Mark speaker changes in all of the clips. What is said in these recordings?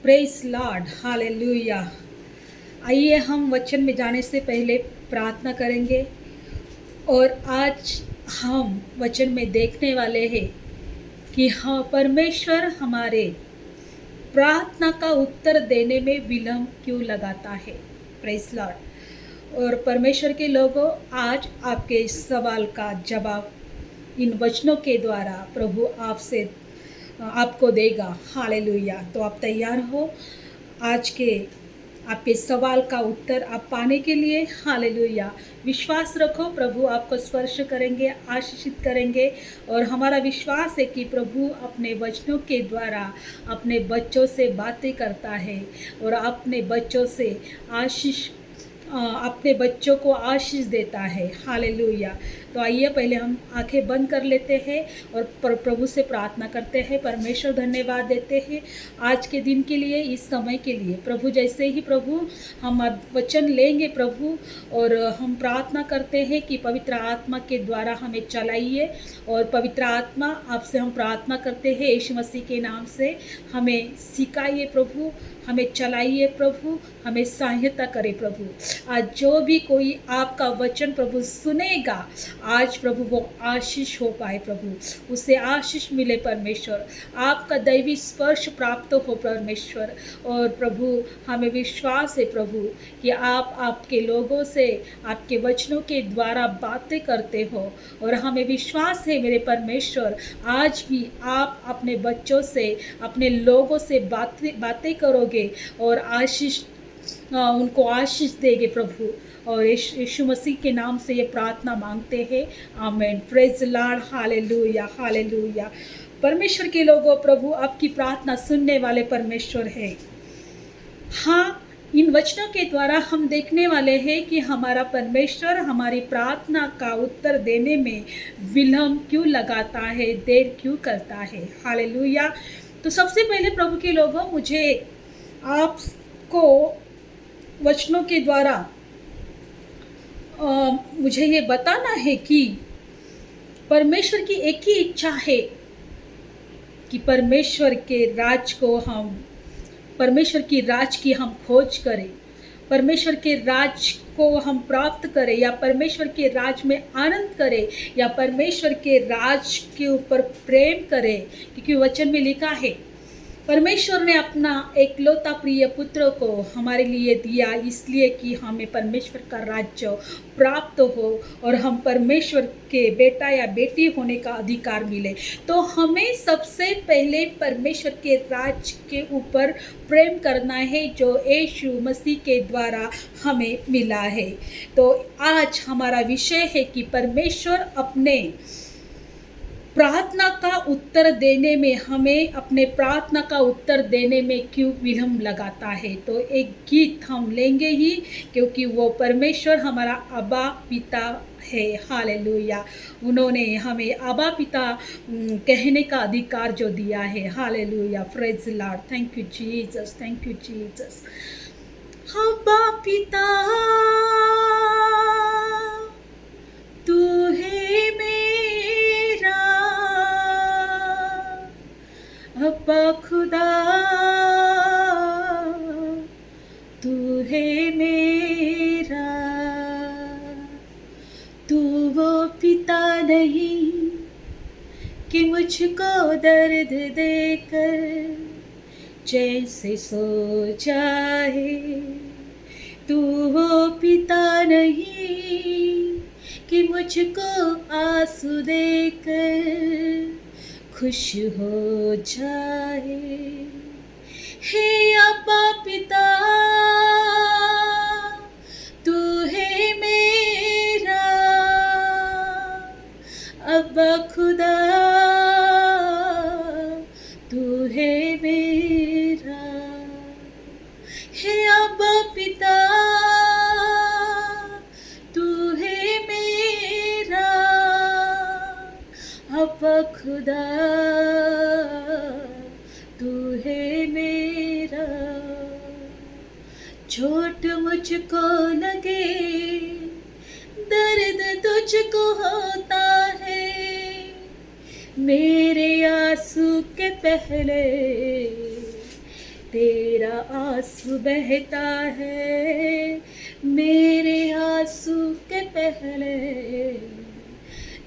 Speaker 1: Praise Lord, hallelujah. आइए हम वचन में जाने से पहले प्रार्थना करेंगे। और आज हम वचन में देखने वाले हैं कि हाँ, परमेश्वर हमारे प्रार्थना का उत्तर देने में विलंब क्यों लगाता है। Praise Lord. और परमेश्वर के लोगों, आज आपके इस सवाल का जवाब इन वचनों के द्वारा प्रभु आपसे आपको देगा। हालेलुया। तो आप तैयार हो आज के आपके सवाल का उत्तर आप पाने के लिए। हालेलुया। विश्वास रखो, प्रभु आपको स्पर्श करेंगे, आशीषित करेंगे। और हमारा विश्वास है कि प्रभु अपने वचनों के द्वारा अपने बच्चों से बातें करता है और अपने बच्चों से अपने बच्चों को आशीष देता है। हालेलुया। तो आइए पहले हम आंखें बंद कर लेते हैं और प्रभु से प्रार्थना करते हैं। परमेश्वर, धन्यवाद देते हैं आज के दिन के लिए, इस समय के लिए। प्रभु, जैसे ही प्रभु हम वचन लेंगे प्रभु, और हम प्रार्थना करते हैं कि पवित्र आत्मा के द्वारा हमें चलाइए। और पवित्र आत्मा, आपसे हम प्रार्थना करते हैं यीशु मसीह के नाम से, हमें सिखाइए प्रभु, हमें चलाइए प्रभु, हमें सहायता करे प्रभु। आज जो भी कोई आपका वचन प्रभु सुनेगा, आज प्रभु वो आशीष हो पाए प्रभु, उसे आशीष मिले परमेश्वर, आपका दैवी स्पर्श प्राप्त हो परमेश्वर। और प्रभु, हमें विश्वास है प्रभु कि आप आपके लोगों से आपके वचनों के द्वारा बातें करते हो। और हमें विश्वास है मेरे परमेश्वर, आज भी आप अपने बच्चों से, अपने लोगों से बातें करोगे और उनको आशीष देंगे प्रभु। और यीशु मसीह के नाम से ये प्रार्थना मांगते हैं, आमीन। Praise Lord, hallelujah, hallelujah. परमेश्वर के लोगों, प्रभु आपकी प्रार्थना सुनने वाले परमेश्वर है। हाँ, इन वचनों के द्वारा हम देखने वाले हैं कि हमारा परमेश्वर हमारी प्रार्थना का उत्तर देने में विलंब क्यों लगाता है, देर क्यों करता है। हालेलुया। तो सबसे पहले प्रभु के लोगों, मुझे आपको वचनों के द्वारा मुझे ये बताना है कि परमेश्वर की एक ही इच्छा है कि परमेश्वर की राज की हम खोज करें, परमेश्वर के राज को हम प्राप्त करें, या परमेश्वर के राज में आनंद करें, या परमेश्वर के राज के ऊपर प्रेम करें। क्योंकि वचन में लिखा है, परमेश्वर ने अपना एकलौता प्रिय पुत्र को हमारे लिए दिया, इसलिए कि हमें परमेश्वर का राज्य प्राप्त हो और हम परमेश्वर के बेटा या बेटी होने का अधिकार मिले। तो हमें सबसे पहले परमेश्वर के राज के ऊपर प्रेम करना है, जो यीशु मसीह के द्वारा हमें मिला है। तो आज हमारा विषय है कि परमेश्वर अपने प्रार्थना का उत्तर देने में, हमें अपने प्रार्थना का उत्तर देने में क्यों विलंब लगाता है। तो एक गीत हम लेंगे ही, क्योंकि वो परमेश्वर हमारा अब्बा पिता है। हालेलुया। उन्होंने हमें अब्बा पिता कहने का अधिकार जो दिया है। Hallelujah. Praise Lord. Thank you Jesus, thank you Jesus. अब्बा पिता तू है मेरा, अब्बा खुदा तू है मेरा। तू वो पिता नहीं कि मुझको दर्द देकर जैसे सो जाए, तू वो पिता नहीं कि मुझको आंसू देकर खुश हो जाए। हे अब्बा पिता तू है मेरा, अब्बा खुदा तू है मेरा। हे अब्बा पिता तू है मेरा, अब्बा खुदा तू है मेरा। चोट मुझको लगे, दर्द तुझको होता है, मेरे आंसू के पहले आंसू बहता है, मेरे आंसू के पहले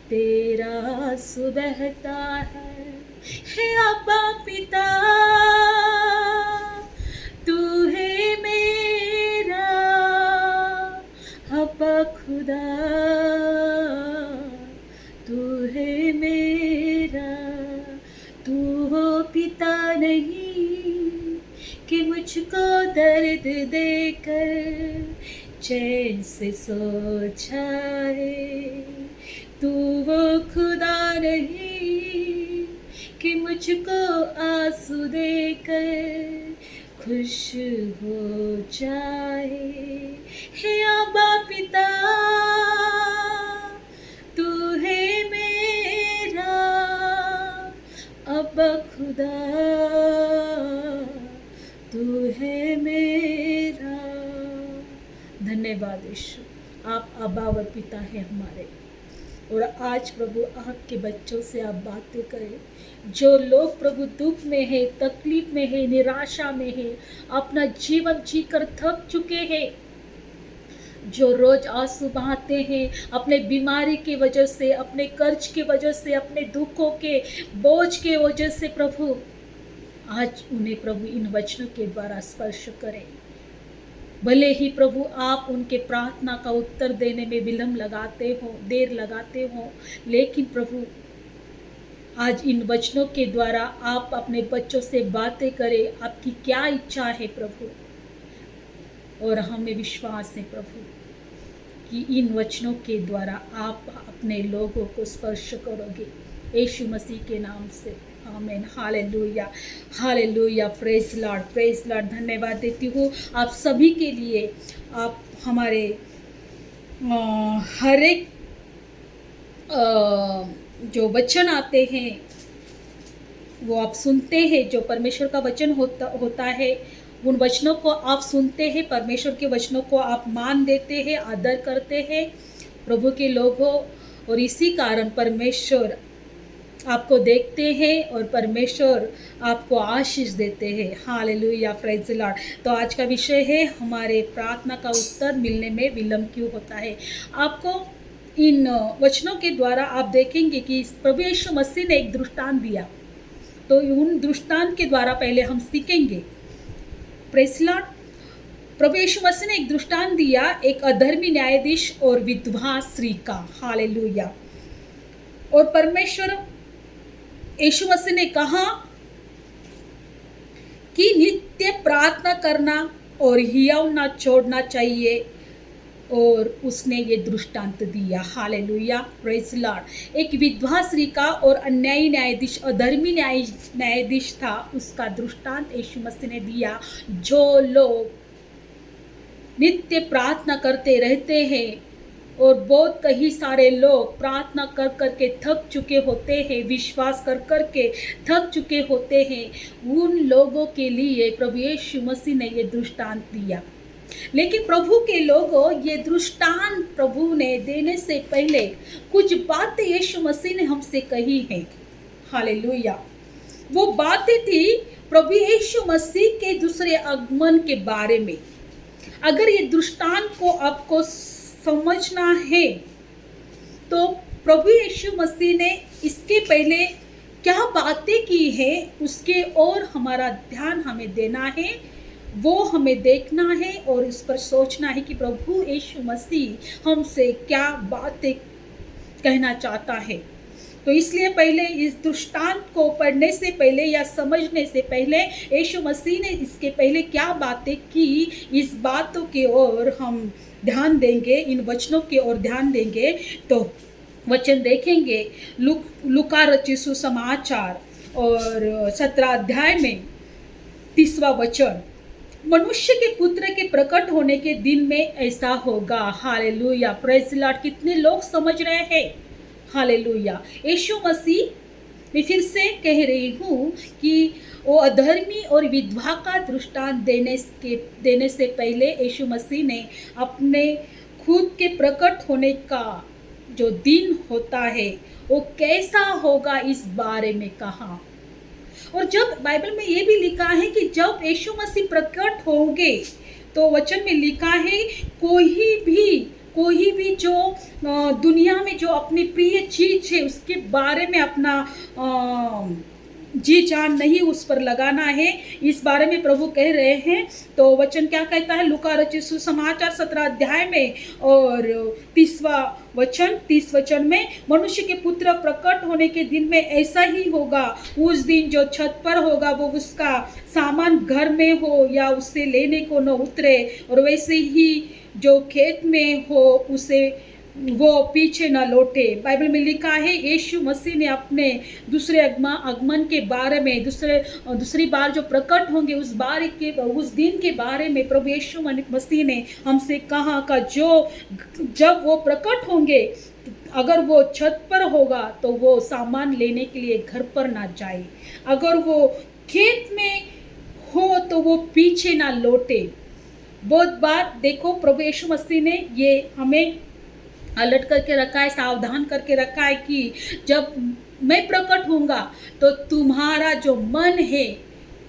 Speaker 1: तेरा आंसू बहता है अब्बा पिता, तू है मेरा अब्बा खुदा, तू है मेरा, तू वो पिता नहीं कि मुझको दर्द देकर चैन से सो जाए, तू वो खुदा नहीं कि मुझको आंसू देकर खुश हो जाए, हे अब्बा पिता, तू है मेरा अब्बा खुदा, तू है मेरा। धन्यवाद यीशु, आप अब्बा व पिता हैं हमारे। और आज प्रभु आपके बच्चों से आप बातें करें, जो लोग प्रभु दुख में है, तकलीफ में है, निराशा में है, अपना जीवन जीकर थक चुके हैं, जो रोज आंसू बहाते हैं अपने बीमारी की वजह से, अपने कर्ज की वजह से, अपने दुखों के बोझ के वजह से, प्रभु आज उन्हें प्रभु इन वचनों के द्वारा स्पर्श करें। भले ही प्रभु आप उनके प्रार्थना का उत्तर देने में विलम्ब लगाते हो, देर लगाते हो, लेकिन प्रभु आज इन वचनों के द्वारा आप अपने बच्चों से बातें करें, आपकी क्या इच्छा है प्रभु। और हमें विश्वास है प्रभु कि इन वचनों के द्वारा आप अपने लोगों को स्पर्श करोगे, यीशु मसीह के नाम से, आमीन। Hallelujah, hallelujah, praise Lord. धन्यवाद देती हूँ आप सभी के लिए। आप हमारे हर एक जो वचन आते हैं वो आप सुनते हैं, जो परमेश्वर का वचन होता है, उन वचनों को आप सुनते हैं, परमेश्वर के वचनों को आप मान देते हैं, आदर करते हैं प्रभु के लोगों, और इसी कारण परमेश्वर आपको देखते हैं और परमेश्वर आपको आशीष देते हैं। Hallelujah, praise the Lord. तो आज का विषय है हमारे प्रार्थना का उत्तर मिलने में विलम्ब क्यों होता है। आपको इन वचनों के द्वारा आप देखेंगे कि प्रभु यीशु मसीह ने एक दृष्टांत दिया, तो उन दृष्टांत के द्वारा पहले हम सीखेंगे। Praise the lord. प्रभु यीशु मसीह ने एक दृष्टांत दिया, एक अधर्मी न्यायाधीश और विधवा स्त्री का। हालेलुया। और परमेश्वर यीशु मसीह ने कहा कि नित्य प्रार्थना करना और हियाव ना छोड़ना चाहिए, और उसने ये दृष्टांत दिया। Hallelujah, praise Lord. एक विधवा स्त्री का और अन्यायी न्यायाधीश, अधर्मी न्यायाधीश था, उसका दृष्टांत यीशु मसीह ने दिया। जो लोग नित्य प्रार्थना करते रहते हैं, और बहुत कई सारे लोग प्रार्थना कर करके थक चुके होते हैं, विश्वास कर करके थक चुके होते हैं, उन लोगों के लिए प्रभु यीशु मसीह ने ये दृष्टांत दिया। लेकिन प्रभु के लोगों, ये दृष्टांत प्रभु ने देने से पहले कुछ बातें यीशु मसीह ने हमसे कही हैं। हालेलुया। वो बातें थी प्रभु यीशु मसीह के दूसरे आगमन के बारे में। अगर ये दृष्टांत को आपको समझना है तो प्रभु यीशु मसीह ने इसके पहले क्या बातें की है, उसके और हमारा ध्यान हमें देना है, वो हमें देखना है और इस पर सोचना है कि प्रभु यीशु मसीह हमसे क्या बातें कहना चाहता है। तो इसलिए पहले इस दृष्टांत को पढ़ने से पहले या समझने से पहले यीशु मसीह ने इसके पहले क्या बातें की, इस बातों की ओर हम ध्यान देंगे, इन वचनों की ओर ध्यान देंगे। तो वचन देखेंगे लूका रचित सुसमाचार और 17 अध्याय में 30वां वचन, मनुष्य के पुत्र के प्रकट होने के दिन में ऐसा होगा। Hallelujah, praise Lord. कितने लोग समझ रहे हैं? हालेलुया। यीशु मसीह, मैं फिर से कह रही हूँ कि वो अधर्मी और विधवा का दृष्टांत देने से पहले यीशु मसीह ने अपने खुद के प्रकट होने का जो दिन होता है वो कैसा होगा इस बारे में कहा। और जब बाइबल में ये भी लिखा है कि जब यीशु मसीह प्रकट होंगे, तो वचन में लिखा है कोई भी जो दुनिया में जो अपनी प्रिय चीज है उसके बारे में अपना जी जान नहीं उस पर लगाना है, इस बारे में प्रभु कह रहे हैं। तो वचन क्या कहता है? लूका रचित सुसमाचार 17 अध्याय में और 30 वचन में, मनुष्य के पुत्र प्रकट होने के दिन में ऐसा ही होगा। उस दिन जो छत पर होगा वो उसका सामान घर में हो या उसे लेने को न उतरे, और वैसे ही जो खेत में हो उसे वो पीछे न लौटे। बाइबल में लिखा है यीशु मसीह ने अपने दूसरे आगमन के बारे में, दूसरी बार जो प्रकट होंगे उस दिन के बारे में प्रभु यीशु मसीह ने हमसे कहा कि जब वो प्रकट होंगे, अगर वो छत पर होगा तो वो सामान लेने के लिए घर पर ना जाए, अगर वो खेत में हो तो वो पीछे ना लौटे। बहुत बार देखो प्रभु यीशु मसीह ने ये हमें अलर्ट करके रखा है, सावधान करके रखा है कि जब मैं प्रकट होऊंगा तो तुम्हारा जो मन है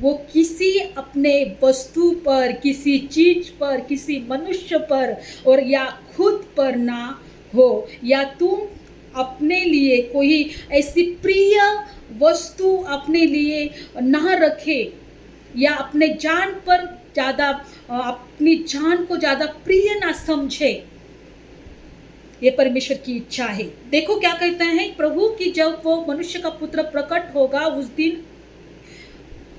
Speaker 1: वो किसी अपने वस्तु पर, किसी चीज पर, किसी मनुष्य पर और या खुद पर ना हो, या तुम अपने लिए कोई ऐसी प्रिय वस्तु अपने लिए ना रखे, या अपने जान पर ज़्यादा, अपनी जान को ज़्यादा प्रिय ना समझे। ये परमेश्वर की इच्छा है। देखो क्या कहते हैं प्रभु कि जब वो मनुष्य का पुत्र प्रकट होगा उस दिन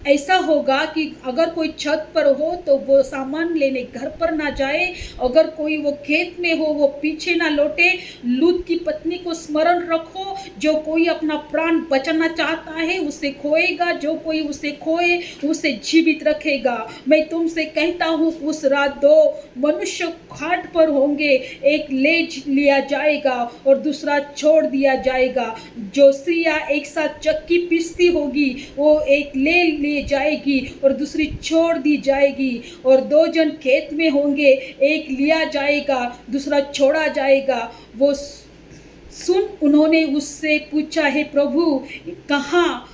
Speaker 1: ऐसा होगा कि अगर कोई छत पर हो तो वो सामान लेने घर पर ना जाए, अगर कोई वो खेत में हो वो पीछे ना लौटे। लूत की पत्नी को स्मरण रखो, जो कोई अपना प्राण बचाना चाहता है उसे खोएगा, जो कोई उसे खोए उसे जीवित रखेगा। मैं तुमसे कहता हूँ उस रात 2 मनुष्य खाट पर होंगे, एक ले लिया जाएगा और दूसरा छोड़ दिया जाएगा। जो स्त्रियाँ एक साथ चक्की पीसती होगी वो एक ले जाएगी और दूसरी छोड़ दी जाएगी, और 2 जन खेत में होंगे, एक लिया जाएगा दूसरा छोड़ा जाएगा। वो सुन उन्होंने उससे पूछा, है प्रभु कहाँ?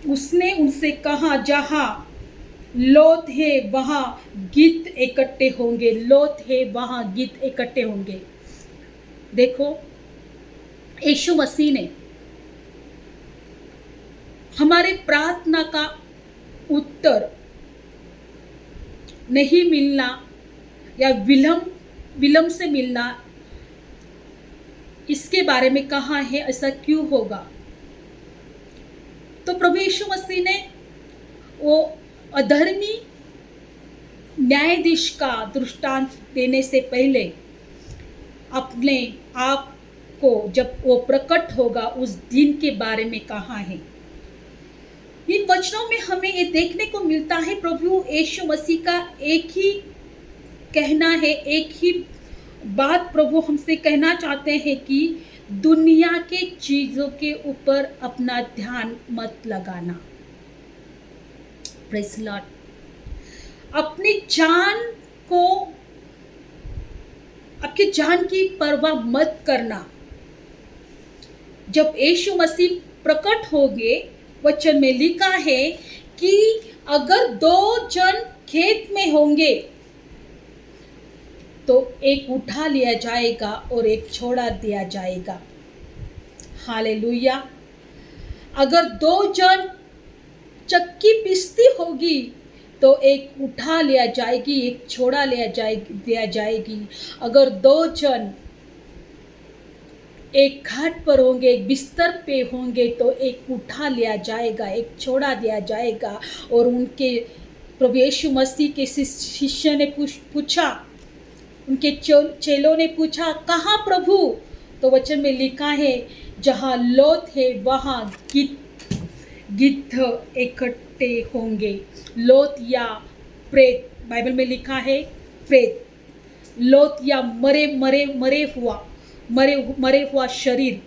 Speaker 1: उसने उनसे कहा, जहाँ लौत है वहाँ गीत इकट्ठे होंगे, लौत है वहाँ गीत इकट्ठे होंगे। देखो यीशु मसीह ने हमारे प्रार्थना का उत्तर नहीं मिलना या विलंब से मिलना, इसके बारे में कहा है, ऐसा क्यों होगा? तो प्रभु यीशु मसीह ने वो अधर्मी न्यायाधीश का दृष्टांत देने से पहले अपने आप को जब वो प्रकट होगा उस दिन के बारे में कहा है। इन वचनों में हमें ये देखने को मिलता है प्रभु यीशु मसीह का एक ही कहना है, एक ही बात प्रभु हमसे कहना चाहते हैं कि दुनिया के चीज़ों के ऊपर अपना ध्यान मत लगाना। Praise Lord. अपनी जान को, आपकी जान की परवाह मत करना। जब यीशु मसीह प्रकट होंगे, वचन में लिखा है कि अगर 2 जन खेत में होंगे तो एक उठा लिया जाएगा और एक छोड़ा दिया जाएगा। हालेलुया। अगर 2 जन चक्की पीसती होगी तो एक उठा लिया जाएगी, एक छोड़ा दिया जाएगी। अगर 2 जन एक खाट पर होंगे, एक बिस्तर पे होंगे तो एक उठा लिया जाएगा, एक छोड़ा दिया जाएगा। और उनके प्रभु यीशु मसीह के शिष्य ने पूछा, उनके चेलों ने पूछा, कहाँ प्रभु? तो वचन में लिखा है, जहाँ लौत है वहाँ गिद्ध इकट्ठे होंगे। लौत या प्रेत, बाइबल में लिखा है प्रेत, लौत या मरे हुआ शरीर।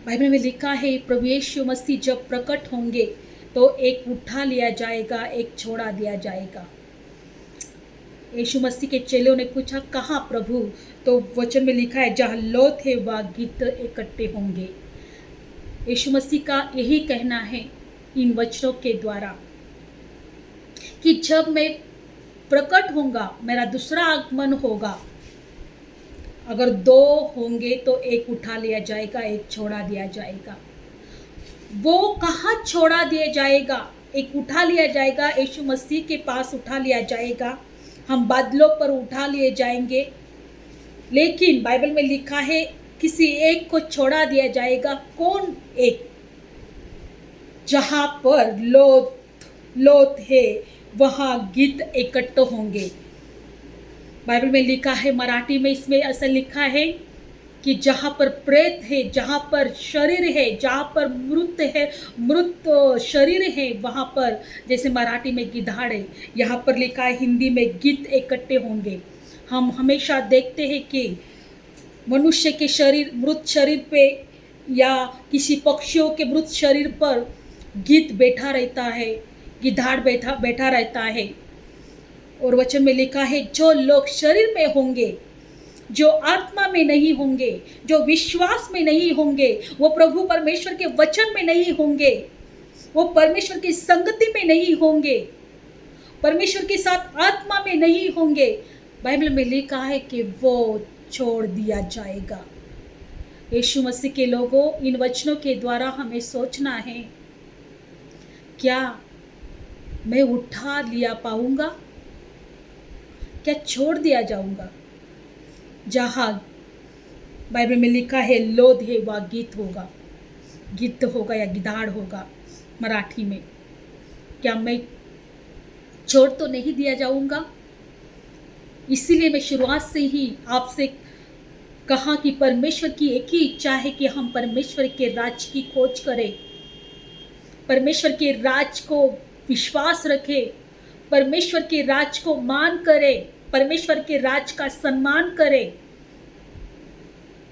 Speaker 1: बाइबल में लिखा है प्रभु यीशु मसीह जब प्रकट होंगे तो एक उठा लिया जाएगा, एक छोड़ा दिया जाएगा। यीशु मसीह के चेलों ने पूछा, कहाँ प्रभु? तो वचन में लिखा है, जहाँ लौत है वहाँ गिद्ध इकट्ठे होंगे। यीशु मसीह का यही कहना है इन वचनों के द्वारा कि जब मैं प्रकट होऊंगा, मेरा दूसरा आगमन होगा, अगर दो होंगे तो एक उठा लिया जाएगा, एक छोड़ा दिया जाएगा। वो कहाँ छोड़ा दिया जाएगा? एक उठा लिया जाएगा, यीशु मसीह के पास उठा लिया जाएगा, हम बादलों पर उठा लिए जाएंगे। लेकिन बाइबल में लिखा है किसी एक को छोड़ा दिया जाएगा। कौन एक? जहाँ पर लोथ है वहाँ गीत इकट्ठे होंगे। बाइबल में लिखा है, मराठी में इसमें ऐसा लिखा है कि जहाँ पर प्रेत है, जहाँ पर शरीर है, जहाँ पर मृत शरीर है, वहाँ पर, जैसे मराठी में गिधाड़ है, यहाँ पर लिखा है हिंदी में गीत इकट्ठे होंगे। हम हमेशा देखते हैं कि मनुष्य के शरीर, मृत शरीर पे या किसी पक्षियों के मृत शरीर पर गीत बैठा रहता है, गिधाड़ बैठा रहता है। और वचन में लिखा है, जो लोग शरीर में होंगे, जो आत्मा में नहीं होंगे, जो विश्वास में नहीं होंगे, वो प्रभु परमेश्वर के वचन में नहीं होंगे, वो परमेश्वर की संगति में नहीं होंगे, परमेश्वर के साथ आत्मा में नहीं होंगे, बाइबल में लिखा है कि वो छोड़ दिया जाएगा। यीशु मसीह के लोगों, इन वचनों के द्वारा हमें सोचना है, क्या मैं उठा लिया पाऊंगा? क्या छोड़ दिया जाऊंगा? जहाँ बाइबल में लिखा है लोध है, वह गीत होगा, गीत होगा या गिधाड़ होगा मराठी में। क्या मैं छोड़ तो नहीं दिया जाऊंगा? इसीलिए मैं शुरुआत से ही आपसे कहा कि परमेश्वर की एक ही इच्छा है कि हम परमेश्वर के राज की खोज करें, परमेश्वर के राज को विश्वास रखें, परमेश्वर के राज को मान करें, परमेश्वर के राज का सम्मान करें,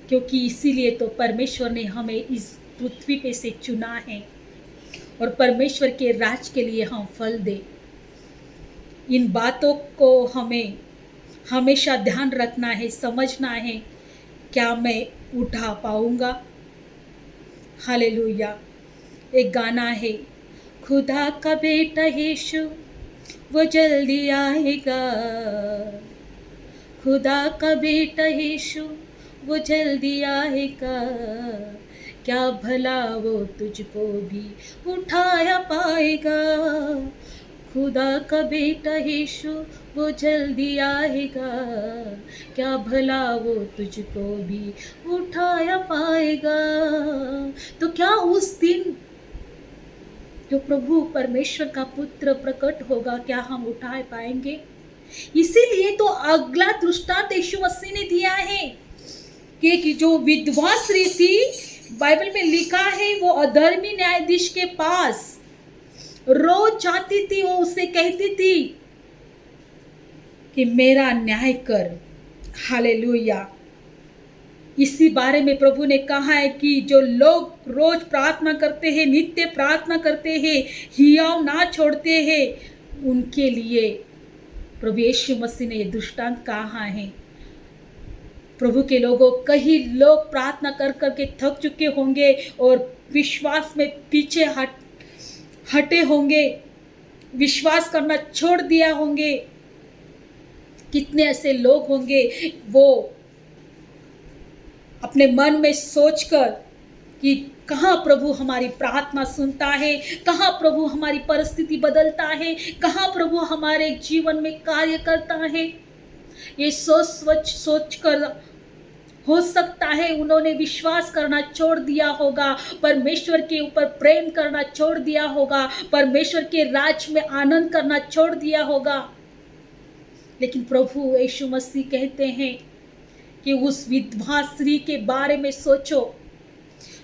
Speaker 1: क्योंकि इसीलिए तो परमेश्वर ने हमें इस पृथ्वी पे से चुना है और परमेश्वर के राज के लिए हम फल दें। इन बातों को हमें हमेशा ध्यान रखना है, समझना है, क्या मैं उठा पाऊंगा? हालेलुया। एक गाना है, खुदा का बेटा यीशु वो जल्दी आएगा, खुदा का बेटा यीशु वो जल्दी आएगा, क्या भला वो तुझको भी उठाया पाएगा, खुदा का बेटा यीशु वो जल्दी आएगा, क्या भला वो तुझको भी उठाया पाएगा। तो क्या उस दिन जो प्रभु परमेश्वर का पुत्र प्रकट होगा, क्या हम उठा पाएंगे? इसीलिए तो अगला दृष्टांत यीशु मसीह ने दिया है कि जो विधवा स्त्री थी, बाइबल में लिखा है वो अधर्मी न्यायाधीश के पास रोज जाती थी, वो उससे कहती थी कि मेरा न्याय कर। हालेलुया। इसी बारे में प्रभु ने कहा है कि जो लोग रोज प्रार्थना करते हैं, नित्य प्रार्थना करते हैं, हियाव ना छोड़ते हैं, उनके लिए प्रभु यीशु मसीह ने ये दृष्टांत कहा है। प्रभु के लोगों, कई लोग प्रार्थना कर करके थक चुके होंगे और विश्वास में पीछे हटे होंगे, विश्वास करना छोड़ दिया होंगे। कितने ऐसे लोग होंगे वो अपने मन में सोचकर कि कहाँ प्रभु हमारी प्रार्थना सुनता है, कहाँ प्रभु हमारी परिस्थिति बदलता है, कहाँ प्रभु हमारे जीवन में कार्य करता है, ये सोच कर हो सकता है उन्होंने विश्वास करना छोड़ दिया होगा, परमेश्वर के ऊपर प्रेम करना छोड़ दिया होगा, परमेश्वर के राज में आनंद करना छोड़ दिया होगा। लेकिन प्रभु यीशु मसीह कहते हैं कि उस विधवा स्त्री के बारे में सोचो,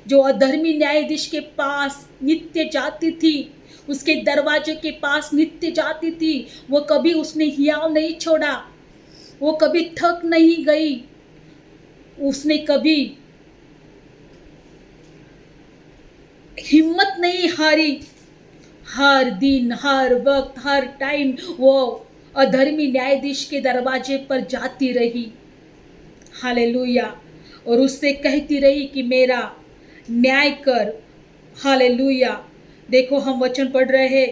Speaker 1: जो अधर्मी न्यायाधीश के पास नित्य जाती थी, उसके दरवाजे के पास नित्य जाती थी। वो कभी उसने हियाव नहीं छोड़ा, वो कभी थक नहीं गई, उसने कभी हिम्मत नहीं हारी। हर दिन, हर वक्त, हर टाइम वो अधर्मी न्यायाधीश के दरवाजे पर जाती रही। हालेलुया। और उससे कहती रही कि मेरा न्याय कर। हालेलुया। देखो हम वचन पढ़ रहे हैं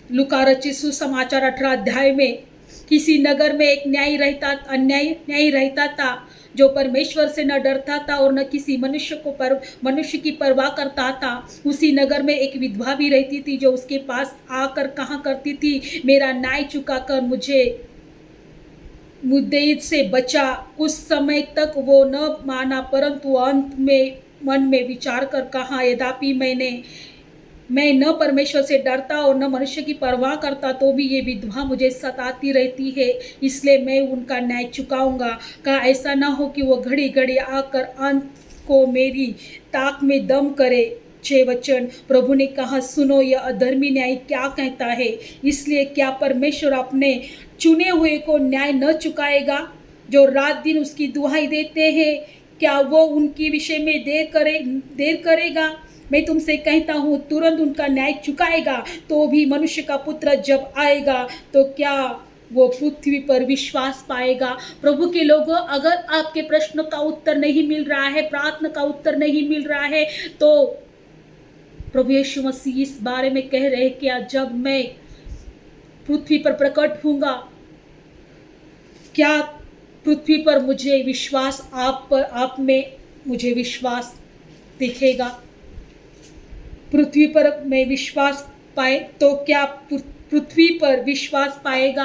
Speaker 1: लूका रचित सुसमाचार 18 अध्याय में, किसी नगर में एक न्यायी रहता था जो परमेश्वर से न डरता था और न किसी मनुष्य की परवाह करता था। उसी नगर में एक विधवा भी रहती थी जो उसके पास आकर कहा करती थी, मेरा न्याय चुका कर मुझे मुद्दे से बचा। कुछ समय तक वो न माना, परंतु अंत में मन में विचार कर कहा, यद्यपि मैं न परमेश्वर से डरता और न मनुष्य की परवाह करता, तो भी ये विधवा मुझे सताती रहती है, इसलिए मैं उनका न्याय चुकाऊंगा। कहा ऐसा ना हो कि वो घड़ी घड़ी आकर अंत को मेरी ताक में दम करे। 6 वचन, प्रभु ने कहा, सुनो यह अधर्मी न्याय क्या कहता है। इसलिए क्या परमेश्वर अपने चुने हुए को न्याय न चुकाएगा जो रात दिन उसकी दुहाई देते हैं? क्या वो उनके विषय में देर करेगा? मैं तुमसे कहता हूँ तुरंत उनका न्याय चुकाएगा। तो भी मनुष्य का पुत्र जब आएगा तो क्या वो पृथ्वी पर विश्वास पाएगा? प्रभु के लोगों, अगर आपके प्रश्नों का उत्तर नहीं मिल रहा है, प्रार्थना का उत्तर नहीं मिल रहा है, तो प्रभु यीशु मसीह इस बारे में कह रहे हैं कि जब मैं पृथ्वी पर प्रकट होऊंगा, क्या पृथ्वी पर मुझे विश्वास आप में मुझे विश्वास दिखेगा? पृथ्वी पर मैं विश्वास पाए तो क्या पृथ्वी पर विश्वास पाएगा?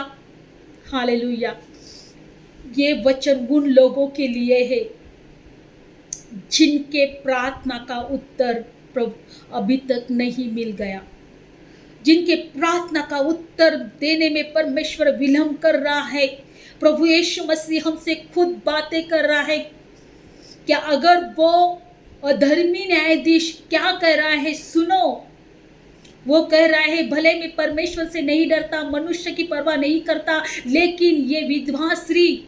Speaker 1: हालेलुया। ये वचन उन लोगों के लिए है जिनके प्रार्थना का उत्तर अभी तक नहीं मिल गया, जिनके प्रार्थना का उत्तर देने में परमेश्वर विलंब कर रहा है। प्रभु यीशु मसीह हमसे खुद बातें कर रहा है। क्या अगर वो अधर्मी न्यायाधीश क्या कह रहा है सुनो, वो कह रहा है भले मैं परमेश्वर से नहीं डरता, मनुष्य की परवाह नहीं करता, लेकिन ये विधवा स्त्री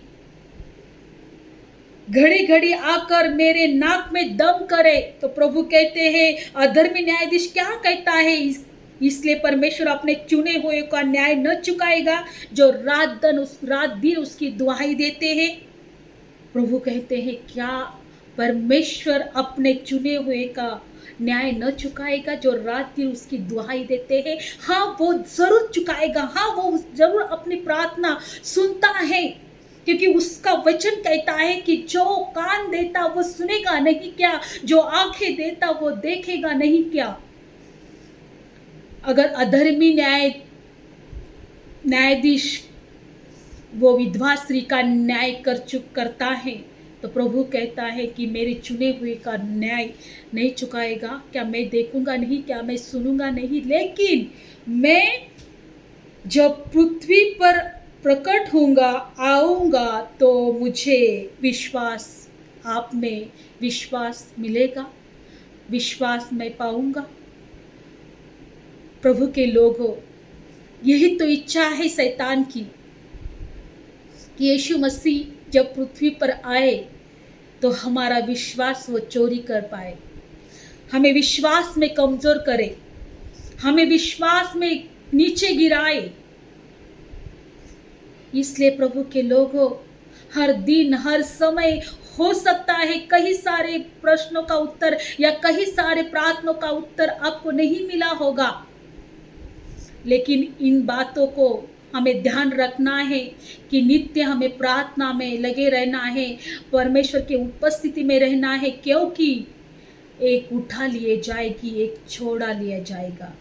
Speaker 1: घड़ी घड़ी आकर मेरे नाक में दम करे। तो प्रभु कहते हैं अधर्मी न्यायाधीश क्या कहता है, इसलिए परमेश्वर अपने चुने हुए का न्याय न चुकाएगा जो रात दिन उसकी दुहाई देते हैं। प्रभु कहते हैं क्या परमेश्वर अपने चुने हुए का न्याय न चुकाएगा जो रात दिन उसकी दुहाई देते हैं? हाँ, वो जरूर चुकाएगा। हाँ, वो जरूर अपनी प्रार्थना सुनता है, क्योंकि उसका वचन कहता है कि जो कान देता वो सुनेगा नहीं क्या, जो आंखें देता वो देखेगा नहीं क्या। अगर अधर्मी न्यायाधीश वो विधवा स्त्री का न्याय करता है, तो प्रभु कहता है कि मेरे चुने हुए का न्याय नहीं चुकाएगा। क्या मैं देखूंगा नहीं? क्या मैं सुनूंगा नहीं? लेकिन मैं जब पृथ्वी पर प्रकट होऊंगा, आऊंगा, तो मुझे विश्वास, आप में विश्वास मिलेगा, विश्वास मैं पाऊंगा। प्रभु के लोगों, यही तो इच्छा है शैतान की कि यीशु मसीह जब पृथ्वी पर आए तो हमारा विश्वास वो चोरी कर पाए, हमें विश्वास में कमजोर करे, हमें विश्वास में नीचे गिराए। इसलिए प्रभु के लोगों, हर दिन हर समय हो सकता है कई सारे प्रश्नों का उत्तर या कई सारे प्रार्थनाओं का उत्तर आपको नहीं मिला होगा, लेकिन इन बातों को हमें ध्यान रखना है कि नित्य हमें प्रार्थना में लगे रहना है, परमेश्वर की उपस्थिति में रहना है, क्योंकि एक उठा लिए जाएगी, एक छोड़ा लिया जाएगा।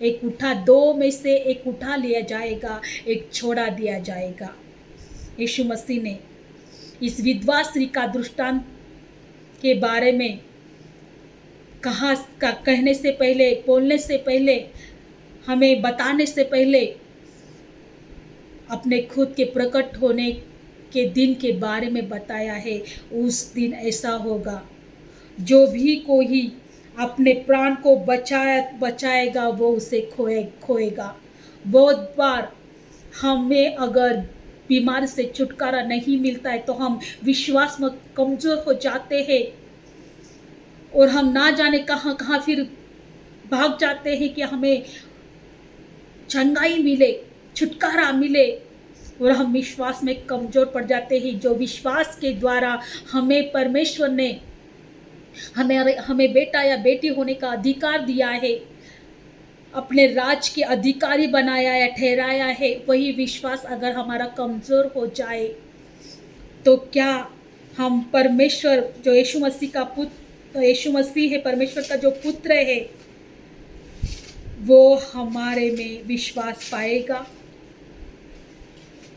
Speaker 1: एक उठा, दो में से एक उठा लिया जाएगा, एक छोड़ा दिया जाएगा। यीशु मसीह ने इस विधवा स्त्री का दृष्टांत के बारे में कहने से पहले, बोलने से पहले, हमें बताने से पहले अपने खुद के प्रकट होने के दिन के बारे में बताया है। उस दिन ऐसा होगा, जो भी कोई अपने प्राण को बचाएगा वो उसे खोएगा। बहुत बार हमें अगर बीमारी से छुटकारा नहीं मिलता है तो हम विश्वास में कमज़ोर हो जाते हैं और हम ना जाने कहाँ कहाँ फिर भाग जाते हैं कि हमें चंगाई मिले, छुटकारा मिले, और हम विश्वास में कमज़ोर पड़ जाते हैं। जो विश्वास के द्वारा हमें परमेश्वर ने हमें बेटा या बेटी होने का अधिकार दिया है, अपने राज के अधिकारी बनाया या ठहराया है, वही विश्वास अगर हमारा कमज़ोर हो जाए तो क्या हम परमेश्वर जो यीशु मसीह का पुत्र, यीशु मसीह है परमेश्वर का जो पुत्र है, वो हमारे में विश्वास पाएगा?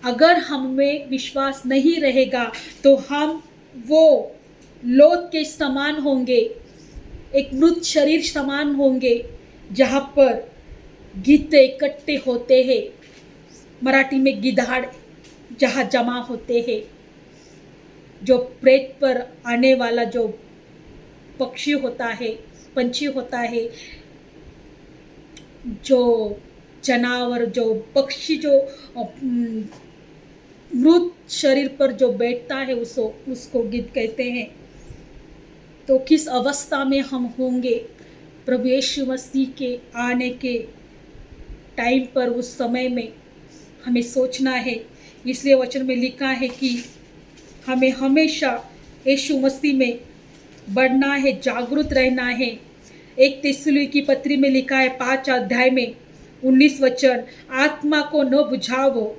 Speaker 1: अगर हम में विश्वास नहीं रहेगा तो हम वो लोथ के समान होंगे, एक मृत शरीर समान होंगे, जहाँ पर गीते इकट्ठे होते हैं, मराठी में गिधाड़ जहाँ जमा होते हैं, जो प्रेत पर आने वाला जो पक्षी होता है, पंछी होता है, जो जानवर, जो पक्षी जो मृत शरीर पर जो बैठता है उसको गिद्ध कहते हैं। तो किस अवस्था में हम होंगे प्रभु यीशु मसीह के आने के टाइम पर, उस समय में हमें सोचना है। इसलिए वचन में लिखा है कि हमें हमेशा यीशु मसीह में बढ़ना है, जागरूक रहना है। 1 थिस्सलुनीकी की पत्री में लिखा है 5 अध्याय में 19 वचन, आत्मा को न बुझाओ,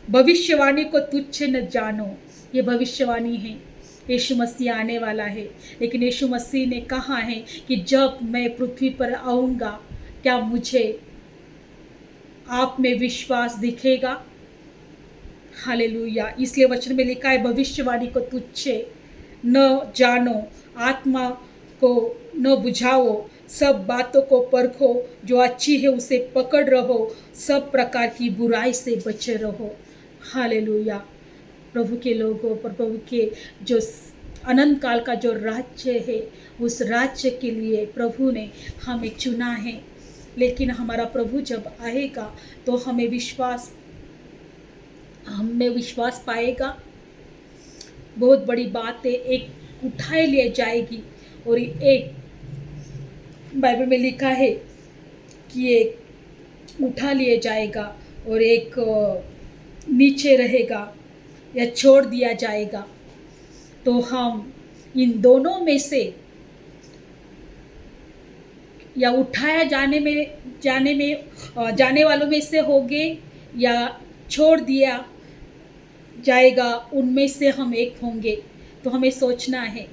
Speaker 1: भविष्यवाणी को तुच्छ न जानो। ये भविष्यवाणी है, यीशु मसीह आने वाला है। लेकिन यीशु मसीह ने कहा है कि जब मैं पृथ्वी पर आऊँगा, क्या मुझे आप में विश्वास दिखेगा? हालेलुया। इसलिए वचन में लिखा है भविष्यवाणी को तुच्छ न जानो, आत्मा को न बुझाओ, सब बातों को परखो, जो अच्छी है उसे पकड़ रहो, सब प्रकार की बुराई से बचे रहो। हालेलुया। प्रभु के लोगों पर, प्रभु के जो अनंत काल का जो राज्य है, उस राज्य के लिए प्रभु ने हमें चुना है। लेकिन हमारा प्रभु जब आएगा तो हमें विश्वास पाएगा। बहुत बड़ी बात है, एक उठाए लिए जाएगी और एक बाइबल में लिखा है कि एक उठा लिए जाएगा और एक नीचे रहेगा या छोड़ दिया जाएगा। तो हम इन दोनों में से या उठाया जाने वालों में से होंगे या छोड़ दिया जाएगा, उनमें से हम एक होंगे। तो हमें सोचना है,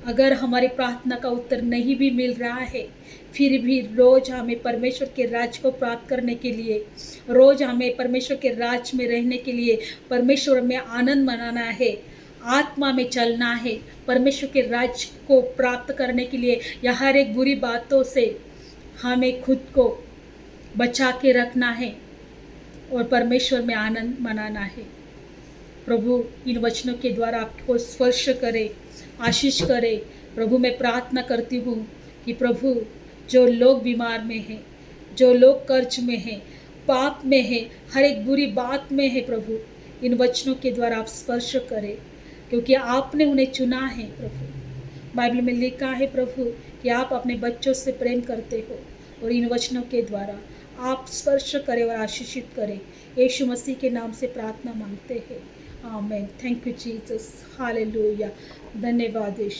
Speaker 1: अगर हमारी प्रार्थना का उत्तर नहीं भी मिल रहा है, फिर भी रोज़ हमें परमेश्वर के राज को प्राप्त करने के लिए, रोज़ हमें परमेश्वर के राज में रहने के लिए, परमेश्वर में आनंद मनाना है, आत्मा में चलना है, परमेश्वर के राज को प्राप्त करने के लिए, या हर एक बुरी बातों से हमें खुद को बचा के रखना है और परमेश्वर में आनंद मनाना है। प्रभु इन वचनों के द्वारा आपको स्पर्श करे, आशीष करे। प्रभु मैं प्रार्थना करती हूँ कि प्रभु जो लोग बीमार में हैं, जो लोग कर्ज में हैं, पाप में हैं, हर एक बुरी बात में है, प्रभु इन वचनों के द्वारा आप स्पर्श करें, क्योंकि आपने उन्हें चुना है। प्रभु बाइबल में लिखा है प्रभु कि आप अपने बच्चों से प्रेम करते हो, और इन वचनों के द्वारा आप स्पर्श करें और आशीषित करें। यीशु मसीह के नाम से प्रार्थना मांगते हैं, आमीन। Thank you Jesus, hallelujah. धन्यवाद यीशु।